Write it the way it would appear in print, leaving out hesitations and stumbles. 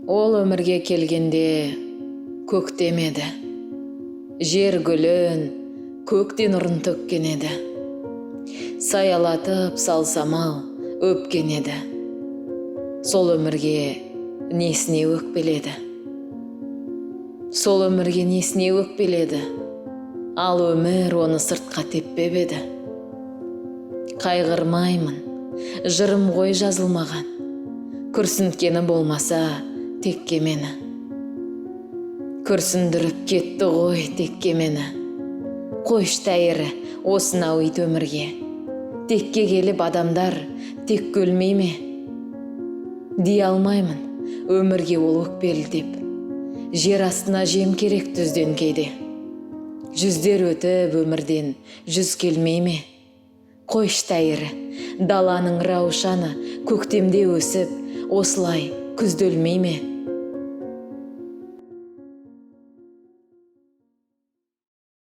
Ол өмірге келгенде көктем еді. Жер гүлін көктен нұрын төккен еді. Саялатып салсамал өпкен еді. Сол өмірге несіне өкпеледі? Сол өмірге несіне өкпеледі? Ал өмір оны сыртқа теппеп еді. Қайғырмаймын, жырым ғой жазылмаған. Күрсінткені болмаса текке мені. Күрсіндіріп кетті ғой текке мені. Қойш тәйірі осынау ит өмірге. Текке келіп адамдар тек өлмей ме? Дей алмаймын өмірге ол өкпелі деп. Жер астына жем керек түзден кейде. Жүздер өтіп өмірден жүз келмей ме? Қойш тәйірі даланың раушаны көктемде өсіп осылай күзде өлмей ме?